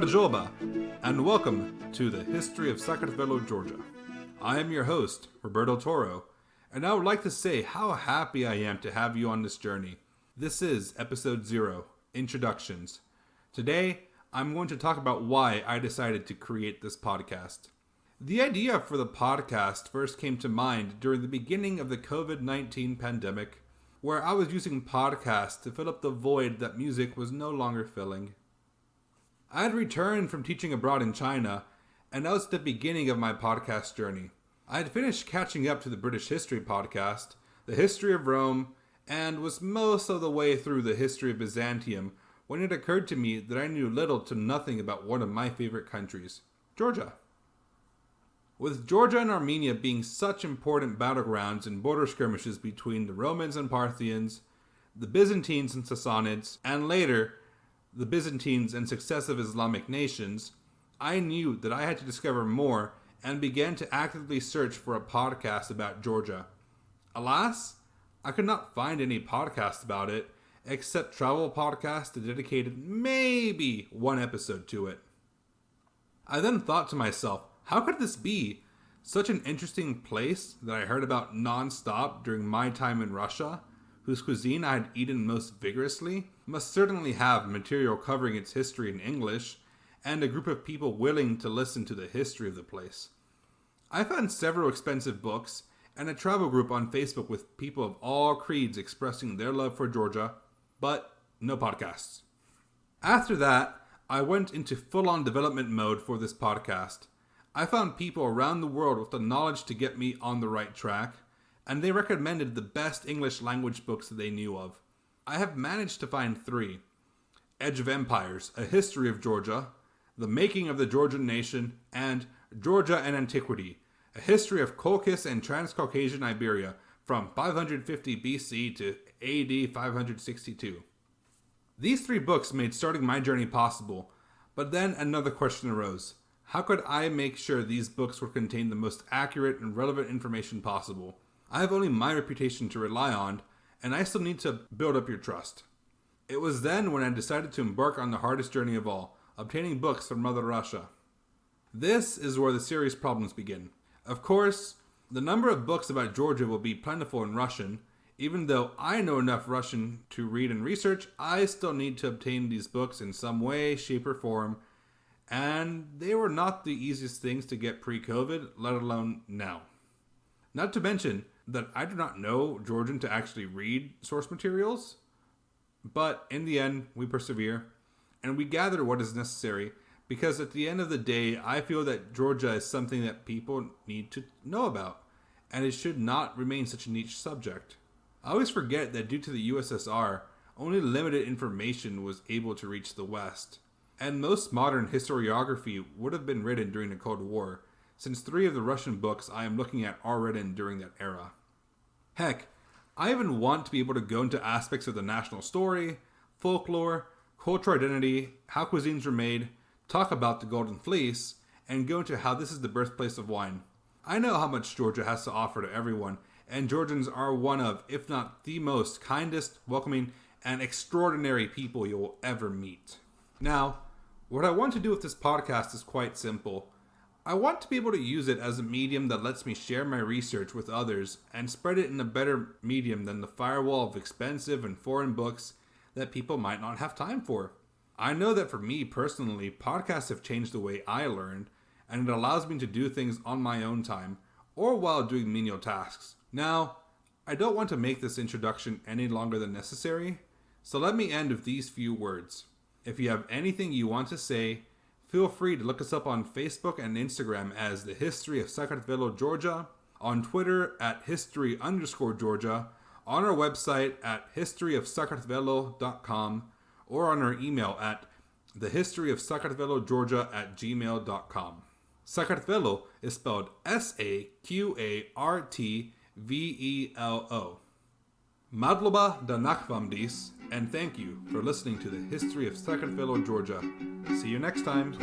Gamarjoba, and welcome to the History of Saqartvelo Georgia. I am your host, Roberto Toro, and I would like to say how happy I am to have you on this journey. This is Episode 0, Introductions. Today, I'm going to talk about why I decided to create this podcast. The idea for the podcast first came to mind during the beginning of the COVID-19 pandemic, where I was using podcasts to fill up the void that music was no longer filling. I had returned from teaching abroad in China, and that was the beginning of my podcast journey. I had finished catching up to the British History podcast, the History of Rome, and was most of the way through the History of Byzantium when it occurred to me that I knew little to nothing about one of my favorite countries, Georgia. With Georgia and Armenia being such important battlegrounds and border skirmishes between the Romans and Parthians, the Byzantines and Sassanids, and later, the Byzantines and successive Islamic nations, I knew that I had to discover more and began to actively search for a podcast about Georgia. Alas, I could not find any podcasts about it, except travel podcasts that dedicated maybe one episode to it. I then thought to myself, how could this be? Such an interesting place that I heard about non-stop during my time in Russia, whose cuisine I had eaten most vigorously, must certainly have material covering its history in English, and a group of people willing to listen to the history of the place. I found several expensive books, and a travel group on Facebook with people of all creeds expressing their love for Georgia, but no podcasts. After that, I went into full-on development mode for this podcast. I found people around the world with the knowledge to get me on the right track, and they recommended the best English language books that they knew of. I have managed to find 3. Edge of Empires, A History of Georgia, The Making of the Georgian Nation, and Georgia and Antiquity, A History of Colchis and Transcaucasian Iberia from 550 BC to AD 562. These 3 books made starting my journey possible, but then another question arose. How could I make sure these books would contain the most accurate and relevant information possible? I have only my reputation to rely on, and I still need to build up your trust. It was then when I decided to embark on the hardest journey of all, obtaining books from Mother Russia. This is where the serious problems begin. Of course, the number of books about Georgia will be plentiful in Russian. Even though I know enough Russian to read and research, I still need to obtain these books in some way, shape, or form, and they were not the easiest things to get pre-COVID, let alone now. Not to mention that I do not know Georgian to actually read source materials, but in the end, we persevere, and we gather what is necessary, because at the end of the day, I feel that Georgia is something that people need to know about, and it should not remain such a niche subject. I always forget that due to the USSR, only limited information was able to reach the West, and most modern historiography would have been written during the Cold War, since 3 of the Russian books I am looking at are written during that era. Heck, I even want to be able to go into aspects of the national story, folklore, cultural identity, how cuisines were made, talk about the Golden Fleece, and go into how this is the birthplace of wine. I know how much Georgia has to offer to everyone, and Georgians are one of, if not the most kindest, welcoming, and extraordinary people you will ever meet. Now, what I want to do with this podcast is quite simple. I want to be able to use it as a medium that lets me share my research with others and spread it in a better medium than the firewall of expensive and foreign books that people might not have time for. I know that for me personally, podcasts have changed the way I learn, and it allows me to do things on my own time or while doing menial tasks. Now, I don't want to make this introduction any longer than necessary, so let me end with these few words. If you have anything you want to say, feel free to look us up on Facebook and Instagram as the History of Saqartvelo Georgia, on Twitter at history_Georgia, on our website at historyofsaqartvelo.com, or on our email at thehistoryofsaqartvelogeorgia@gmail.com. Saqartvelo is spelled Saqartvelo. Madloba da Nakvamdis, and thank you for listening to the History of Saqartvelo Georgia. See you next time.